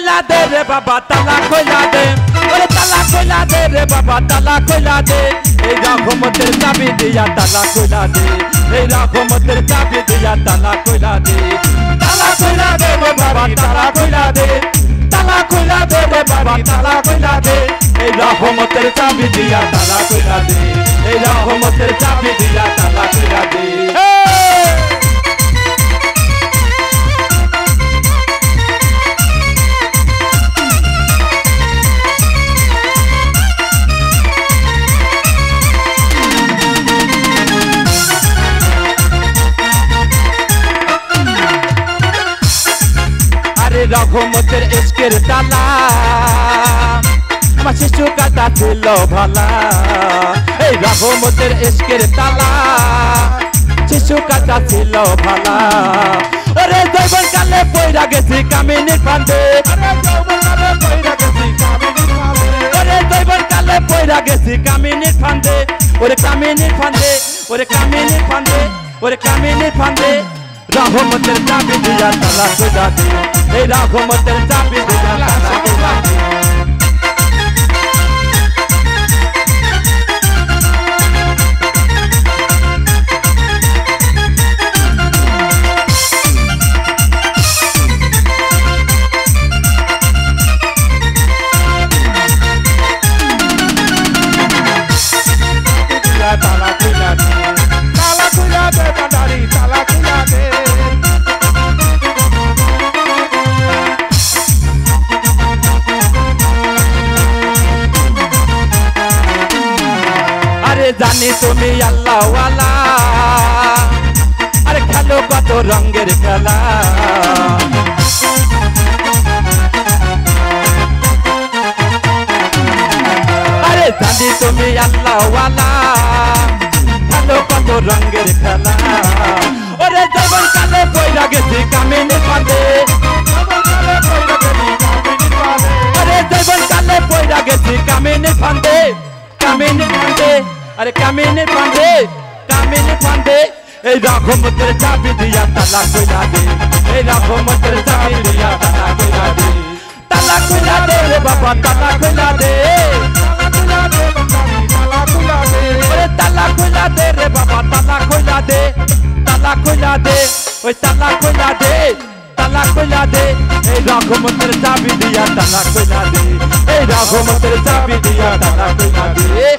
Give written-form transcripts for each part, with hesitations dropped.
কইলা দে রে বাবা তালা কইলা দে ওরে তালা কইলা দে রে বাবা তালা কইলা দে এই রহমতের চাবি দিয়া তালা কইলা দে এই রহমতের চাবি দিয়া তালা কইলা দে তালা কইলা দে রে বাবা তালা কইলা দে তালা কইলা দে রে বাবা তালা কইলা দে এই রহমতের চাবি দিয়া তালা কইলা দে এই রহমতের চাবি দিয়া তালা কইলা দে রহমতের ইশকের তালা আমার শিশু কাটা ছিল ভালা এই রহমতের ইশকের তালা শিশু কাটা ছিল ভালা ওরে জৈবন কালে পয়রা গেছি কামিনীর ফান্দে ওরে জৈবন কালে পয়রা গেছি কামিনীর ফান্দে ওরে কামিনীর ফান্দে ওরে কামিনীর ফান্দে ওরে কামিনীর ফান্দে রহমতের চাবি দিয়া তালা কইলা দে এই রহমতের চাবি দিয়া তালা কইলা দে তালা কইলা দে তালা কইলা দে বান্দারি তালা কইলা দে জানি তুমি আল্লাহ ওয়ালা আরে খেলো কত রঙের খেলা আরে জানি তুমি আল্লাহ ওয়ালা খেলো কত রঙের খেলা ওরে জীবন কালে পয়রা গেছি কামিনী ফাঁদে আরে জীবন কালে পয়রা গেছি কামিনী ফাঁদে কামিনী ফাঁদে আরে কামিনী ফাঁদে কামিনী ফাঁদে এই রহমতের চাবি দিয়া তালা কইলা দে এই রহমতের চাবি দিয়া তালা কইলা দে তালা কইলা দে রে বাবা তালা কইলা দে ওরে তালা কইলা দে রে বাবা তালা কইলা দে তালা কইলা দে ওই তালা কইলা দে তালা কইলা দে এই রহমতের চাবি দিয়া তালা কইলা দে এই রহমতের চাবি দিয়া তালা কইলা দে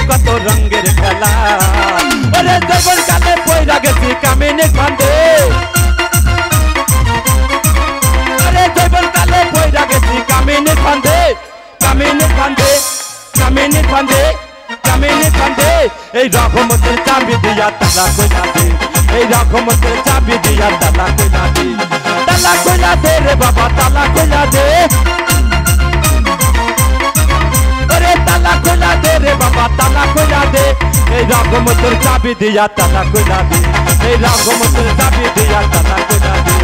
কত রঙের খেলা ওরে জীবন কালে পয়রা গেছি কামিনী ফাঁদে আরে জীবন কালে পয়রা গেছি কামিনী ফাঁদে কামিনী ফাঁদে কামিনী ফাঁদে কামিনী ফাঁদে এই রহমতের চাবি দিয়া তালা কইলা দে এই রহমতের চাবি দিয়া তালা কইলা দে তালা কইলা দে রে বাবা তালা কইলা দে তালা কইলা দে রে বাবা তালা কইলা দে এই রহমতের চাবি দিয়া তালা কইলা দে এই রহমতের চাবি দিয়া তালা কইলা দে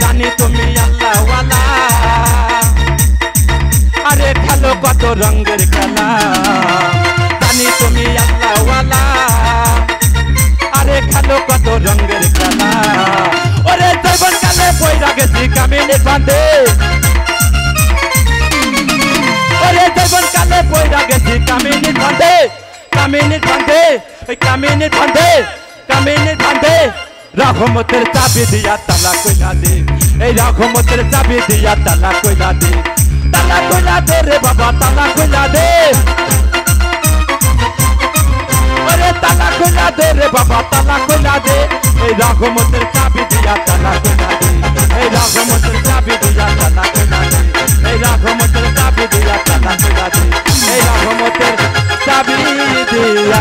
জানি তুমি আল্লাহ ওয়ালা আরে খেলো কত রঙের খেলা জানি তুমি আল্লাহ ওয়ালা আরে খেলো কত রঙের খেলা ওরে জীবন কালে পয়রা গেছি কামিনী ফাঁদে ওরে জীবন কালে পয়রা গেছি কামিনী ফাঁদে কামিনী ফাঁদে কামিনী ধান্দে রহমতের চাবি দিয়া তালা কইলা দে এই রহমতের চাবি দিয়া তালা কইলা দে রে বাবা তালা কইলা দে ওরে তালা কইলা দে রে বাবা তালা কইলা দে এই রহমতের চাবি দিয়া তালা কইলা দে এই রহমতের চাবি দিয়া তালা কইলা দে এই রহমতের চাবি দিয়া তালা কইলা দে এই রহমতের চাবি দিয়া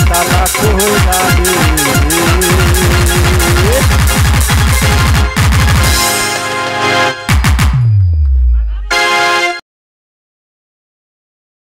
তালা কইলা দে